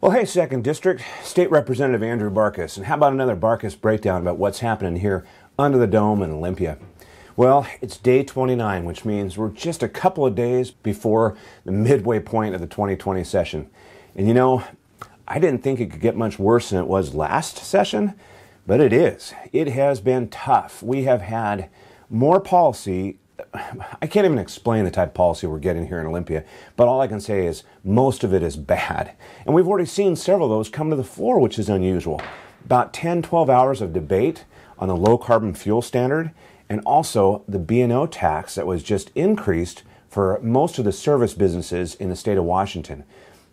Well, hey, 2nd District, State Representative Andrew Barkis, and how about another Barkis Breakdown about what's happening here under the dome in Olympia? Well, it's day 29, which means we're just a couple of days before the midway point of the 2020 session. And you know, I didn't think it could get much worse than it was last session, but it is. It has been tough. We have had more policy. I can't even explain the type of policy we're getting here in Olympia, but all I can say is most of it is bad. And we've already seen several of those come to the floor, which is unusual. About 10, 12 hours of debate on the low carbon fuel standard and also the B&O tax that was just increased for most of the service businesses in the state of Washington.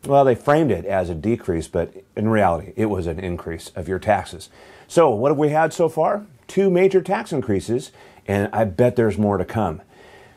Well, they framed it as a decrease, but in reality, it was an increase of your taxes. So what have we had so far? 2 major tax increases, and I bet there's more to come.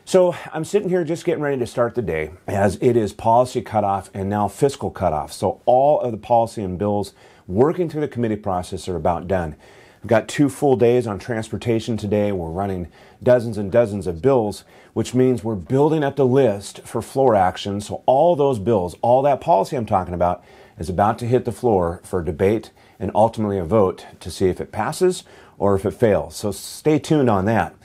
So I'm sitting here just getting ready to start the day as it is policy cutoff and now fiscal cutoff. So all of the policy and bills working through the committee process are about done. We've got 2 full days on transportation today. We're running dozens and dozens of bills, which means we're building up the list for floor action. So all those bills, all that policy I'm talking about is about to hit the floor for debate and ultimately a vote to see if it passes or if it fails. So stay tuned on that.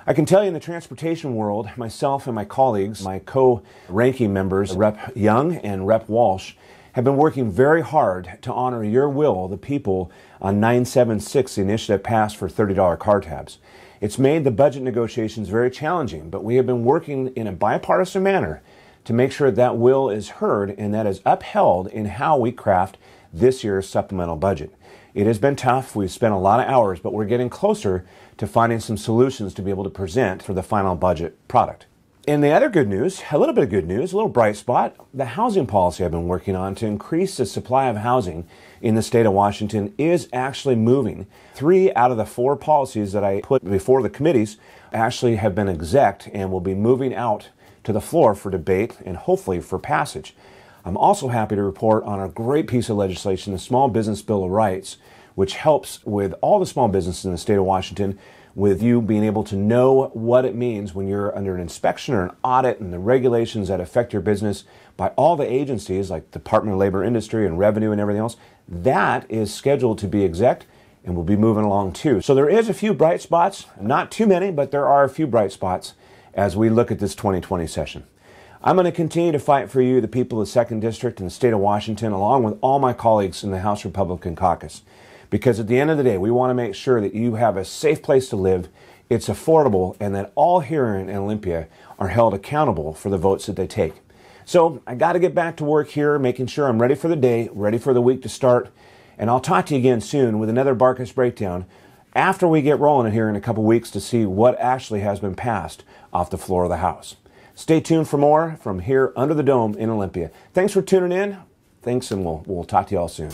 I can tell you in the transportation world, myself and my colleagues, my co-ranking members, Rep. Young and Rep. Walsh, have been working very hard to honor your will, the people, on 976, the initiative passed for $30 car tabs. It's made the budget negotiations very challenging, but we have been working in a bipartisan manner to make sure that will is heard and that is upheld in how we craft this year's supplemental budget. It has been tough. We've spent a lot of hours, but we're getting closer to finding some solutions to be able to present for the final budget product. And the other good news, a little bit of good news, a little bright spot, the housing policy I've been working on to increase the supply of housing in the state of Washington is actually moving. 3 out of the 4 policies that I put before the committees actually have been execed and will be moving out to the floor for debate and hopefully for passage. I'm also happy to report on a great piece of legislation, the Small Business Bill of Rights, which helps with all the small businesses in the state of Washington with you being able to know what it means when you're under an inspection or an audit and the regulations that affect your business by all the agencies like Department of Labor, Industry, and Revenue and everything else. That is scheduled to be exec and will be moving along too. So there is a few bright spots, not too many, but there are a few bright spots as we look at this 2020 session. I'm going to continue to fight for you, the people of the 2nd District and the state of Washington, along with all my colleagues in the House Republican Caucus. Because at the end of the day, we want to make sure that you have a safe place to live, it's affordable, and that all here in Olympia are held accountable for the votes that they take. So I got to get back to work here, making sure I'm ready for the day, ready for the week to start. And I'll talk to you again soon with another Barkis Breakdown after we get rolling here in a couple weeks to see what actually has been passed off the floor of the House. Stay tuned for more from here under the dome in Olympia. Thanks for tuning in. Thanks, and we'll talk to you all soon.